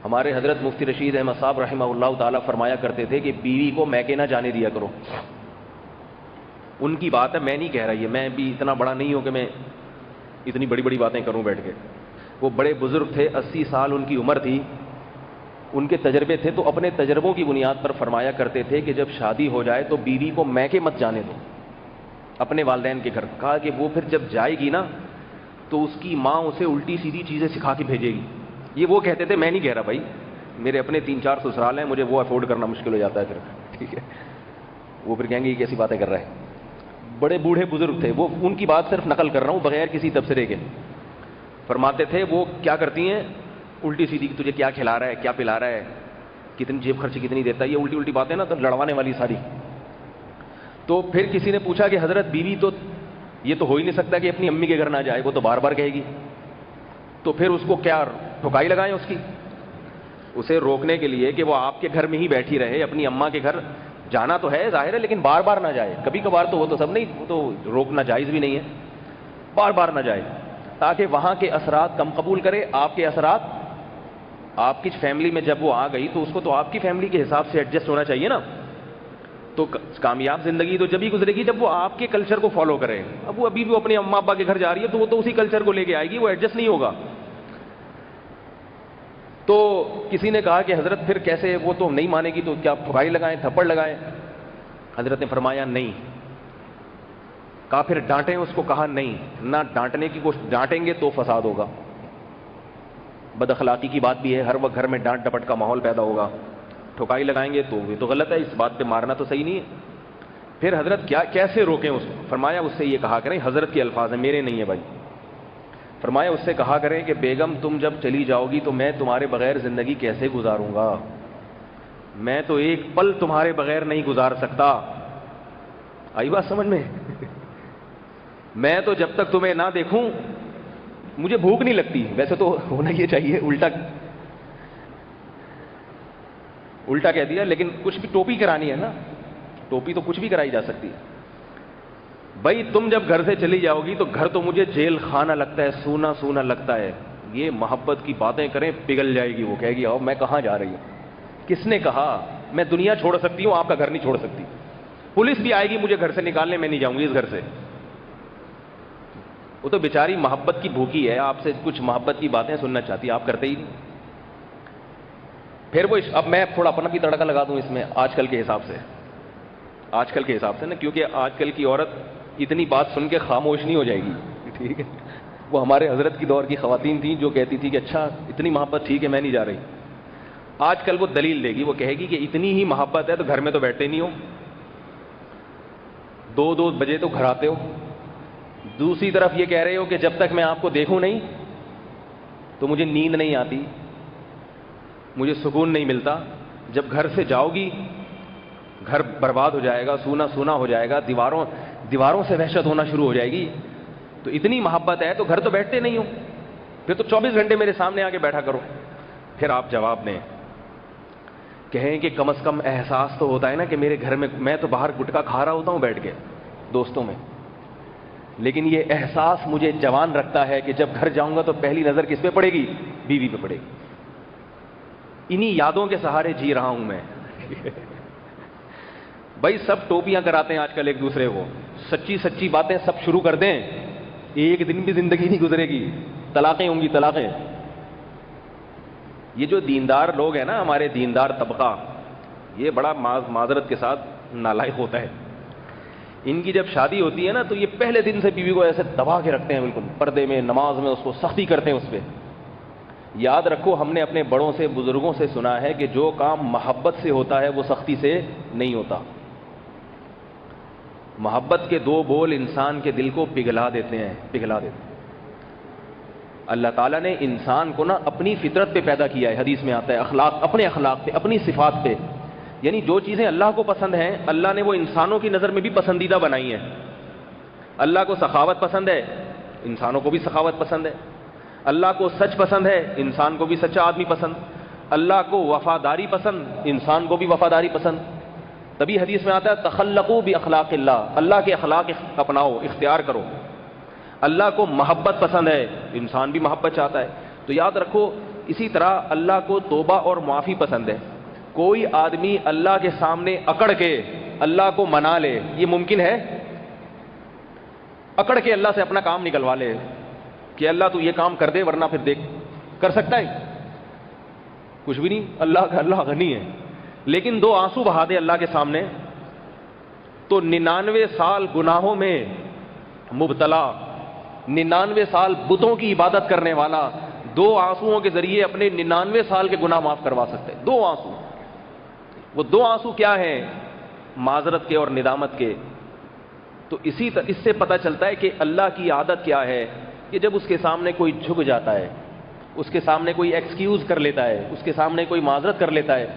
ہمارے حضرت مفتی رشید احمد صاحب رحمہ اللہ تعالیٰ فرمایا کرتے تھے کہ بیوی کو میکے نہ جانے دیا کرو. ان کی بات ہے, میں نہیں کہہ رہا, یہ میں بھی اتنا بڑا نہیں ہوں کہ میں اتنی بڑی بڑی باتیں کروں بیٹھ کے. وہ بڑے بزرگ تھے, 80 سال ان کی عمر تھی, ان کے تجربے تھے, تو اپنے تجربوں کی بنیاد پر فرمایا کرتے تھے کہ جب شادی ہو جائے تو بیوی کو میکے مت جانے دو, اپنے والدین کے گھر. کہا کہ وہ پھر جب جائے گی نا تو اس کی ماں اسے الٹی سیدھی چیزیں سکھا کے بھیجے گی. یہ وہ کہتے تھے, میں نہیں کہہ رہا بھائی, میرے اپنے 3-4 سسرال ہیں, مجھے وہ افورڈ کرنا مشکل ہو جاتا ہے پھر. ٹھیک ہے, وہ پھر کہیں گے یہ کیسی باتیں کر رہا ہے. بڑے بوڑھے بزرگ تھے, وہ ان کی بات صرف نقل کر رہا ہوں بغیر کسی تبصرے کے. فرماتے تھے وہ کیا کرتی ہیں, الٹی سیدھی, تجھے کیا کھلا رہا ہے, کیا پلا رہا ہے, کتنی جیب خرچی کتنی دیتا ہے, یہ الٹی الٹی باتیں نا تو لڑوانے والی ساری. تو پھر کسی نے پوچھا کہ حضرت بیوی تو یہ تو ہو ہی نہیں سکتا کہ اپنی امی کے گھر نہ جائے, وہ تو بار بار کہے گی, تو پھر اس کو کیا ٹھکائی لگائیں اس کی, اسے روکنے کے لیے کہ وہ آپ کے گھر میں ہی بیٹھی رہے, اپنی اماں کے گھر جانا تو ہے ظاہر ہے لیکن بار بار نہ جائے. کبھی کبھار تو وہ تو سب نہیں, وہ تو روکنا جائز بھی نہیں ہے, بار بار نہ جائے, تاکہ وہاں کے اثرات کم قبول کرے. آپ کے اثرات آپ کی فیملی میں جب وہ آ گئی تو اس کو تو آپ کی فیملی کے حساب سے ایڈجسٹ ہونا چاہیے نا. تو کامیاب زندگی تو جب ہی گزرے گی جب وہ آپ کے کلچر کو فالو کرے. اب وہ ابھی بھی اپنے اماں ابا کے گھر جا رہی ہے تو وہ تو اسی کلچر کو لے کے آئے گی, وہ ایڈجسٹ نہیں ہوگا. تو کسی نے کہا کہ حضرت پھر کیسے, وہ تو نہیں مانے گی تو کیا ٹھکائی لگائیں, تھپڑ لگائیں؟ حضرت نے فرمایا نہیں. کہا پھر ڈانٹیں اس کو؟ کہا نہیں, نہ ڈانٹنے کی کوشش, ڈانٹیں گے تو فساد ہوگا, بد اخلاقی کی بات بھی ہے, ہر وقت گھر میں ڈانٹ ڈپٹ کا ماحول پیدا ہوگا. ٹھکائی لگائیں گے تو یہ تو غلط ہے, اس بات پہ مارنا تو صحیح نہیں ہے. پھر حضرت کیسے روکیں اس کو؟ فرمایا اس سے یہ کہا کریں, حضرت کے الفاظ ہیں میرے نہیں ہے بھائی, فرمایا اس سے کہا کریں کہ بیگم تم جب چلی جاؤ گی تو میں تمہارے بغیر زندگی کیسے گزاروں گا, میں تو ایک پل تمہارے بغیر نہیں گزار سکتا. آئی بات سمجھ میں؟ میں تو جب تک تمہیں نہ دیکھوں مجھے بھوک نہیں لگتی. ویسے تو ہونا یہ چاہیے الٹا کہہ دیا, لیکن کچھ بھی ٹوپی کرانی ہے نا, ٹوپی تو کچھ بھی کرائی جا سکتی ہے. بھائی تم جب گھر سے چلی جاؤ گی تو گھر تو مجھے جیل خانہ لگتا ہے, سونا سونا لگتا ہے. یہ محبت کی باتیں کریں پگھل جائے گی, وہ کہے گی میں کہاں جا رہی ہوں, کس نے کہا میں دنیا چھوڑ سکتی ہوں, آپ کا گھر نہیں چھوڑ سکتی. پولیس بھی آئے گی مجھے گھر سے نکالنے, میں نہیں جاؤں گی اس گھر سے. وہ تو بیچاری محبت کی بھوکی ہے, آپ سے کچھ محبت کی باتیں سننا چاہتی ہے, آپ کرتے ہی نہیں. پھر وہ اب میں تھوڑا اپنا بھی تڑکا لگا دوں اس میں, آج کل کے حساب سے نا, کیونکہ آج کل کی عورت اتنی بات سن کے خاموش نہیں ہو جائے گی. ٹھیک ہے, وہ ہمارے حضرت کی دور کی خواتین تھیں جو کہتی تھی کہ اچھا اتنی محبت, ٹھیک ہے میں نہیں جا رہی. آج کل وہ دلیل دے گی, وہ کہے گی کہ اتنی ہی محبت ہے تو گھر میں تو بیٹھتے نہیں ہو, 2 بجے تو گھر آتے ہو. دوسری طرف یہ کہہ رہے ہو کہ جب تک میں آپ کو دیکھوں نہیں تو مجھے نیند نہیں آتی, مجھے سکون نہیں ملتا. جب گھر سے جاؤ گی گھر برباد ہو جائے گا, سونا سونا ہو جائے گا, دیواروں سے وحشت ہونا شروع ہو جائے گی. تو اتنی محبت ہے تو گھر تو بیٹھتے نہیں ہو, پھر تو 24 گھنٹے میرے سامنے آ کے بیٹھا کرو. پھر آپ جواب دیں, کہیں کہ کم از کم احساس تو ہوتا ہے نا کہ میرے گھر میں تو باہر گٹکا کھا رہا ہوتا ہوں بیٹھ کے دوستوں میں, لیکن یہ احساس مجھے جوان رکھتا ہے کہ جب گھر جاؤں گا تو پہلی نظر کس پہ پڑے گی؟ بیوی پہ پڑے گی. انہی یادوں کے سہارے جی رہا ہوں میں. بھائی سب ٹوپیاں کراتے ہیں آج کل ایک دوسرے کو, سچی باتیں سب شروع کر دیں, ایک دن بھی زندگی نہیں گزرے گی, طلاقیں ہوں گی طلاقیں. یہ جو دیندار لوگ ہیں نا, ہمارے دیندار طبقہ, یہ بڑا معذرت کے ساتھ نالائق ہوتا ہے. ان کی جب شادی ہوتی ہے نا تو یہ پہلے دن سے بیوی کو ایسے دبا کے رکھتے ہیں, بالکل پردے میں, نماز میں اس کو سختی کرتے ہیں اس پہ. یاد رکھو ہم نے اپنے بڑوں سے بزرگوں سے سنا ہے کہ جو کام محبت سے ہوتا ہے وہ سختی سے نہیں ہوتا. محبت کے 2 بول انسان کے دل کو پگھلا دیتے ہیں. اللہ تعالیٰ نے انسان کو نا اپنی فطرت پہ پیدا کیا ہے, حدیث میں آتا ہے, اپنے اخلاق پہ, اپنی صفات پہ. یعنی جو چیزیں اللہ کو پسند ہیں اللہ نے وہ انسانوں کی نظر میں بھی پسندیدہ بنائی ہیں. اللہ کو سخاوت پسند ہے, انسانوں کو بھی سخاوت پسند ہے. اللہ کو سچ پسند ہے, انسان کو بھی سچا آدمی پسند. اللہ کو وفاداری پسند, انسان کو بھی وفاداری پسند. تبھی حدیث میں آتا ہے تخلقوا باخلاق اللہ, اللہ کے اخلاق اپناؤ, اختیار کرو. اللہ کو محبت پسند ہے, انسان بھی محبت چاہتا ہے. تو یاد رکھو اسی طرح اللہ کو توبہ اور معافی پسند ہے. کوئی آدمی اللہ کے سامنے اکڑ کے اللہ کو منا لے، یہ ممکن ہے؟ اکڑ کے اللہ سے اپنا کام نکلوا لے کہ اللہ تو یہ کام کر دے ورنہ پھر دیکھ، کر سکتا ہے؟ کچھ بھی نہیں. اللہ غنی ہے. لیکن 2 آنسو بہا دے اللہ کے سامنے تو 99 سال گناہوں میں مبتلا، 99 سال بتوں کی عبادت کرنے والا 2 آنسوؤں کے ذریعے اپنے 99 سال کے گناہ معاف کروا سکتے ہیں. 2 آنسو. وہ 2 آنسو کیا ہیں؟ معذرت کے اور ندامت کے. تو اس سے پتہ چلتا ہے کہ اللہ کی عادت کیا ہے کہ جب اس کے سامنے کوئی جھک جاتا ہے، اس کے سامنے کوئی ایکسکیوز کر لیتا ہے، اس کے سامنے کوئی معذرت کر لیتا ہے،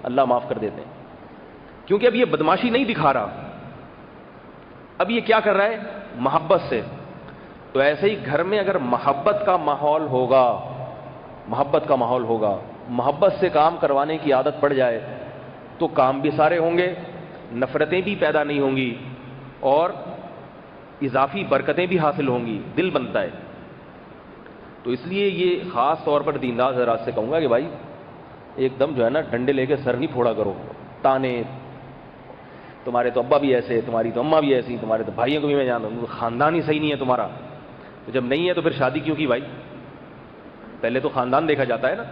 اللہ معاف کر دیتے ہیں. کیونکہ اب یہ بدماشی نہیں دکھا رہا، اب یہ کیا کر رہا ہے؟ محبت سے. تو ایسے ہی گھر میں اگر محبت کا ماحول ہوگا، محبت سے کام کروانے کی عادت پڑ جائے تو کام بھی سارے ہوں گے، نفرتیں بھی پیدا نہیں ہوں گی اور اضافی برکتیں بھی حاصل ہوں گی. دل بنتا ہے. تو اس لیے یہ خاص طور پر دیندار حضرات سے کہوں گا کہ بھائی ایک دم جو ہے نا ڈنڈے لے کے سر نہیں پھوڑا کرو. تانے، تمہارے تو ابا بھی ایسے، تمہاری تو اماں بھی ایسی، تمہارے تو بھائیوں کو بھی میں جانتا ہوں، خاندان ہی صحیح نہیں ہے تمہارا. تو جب نہیں ہے تو پھر شادی کیوں کی بھائی؟ پہلے تو خاندان دیکھا جاتا ہے نا.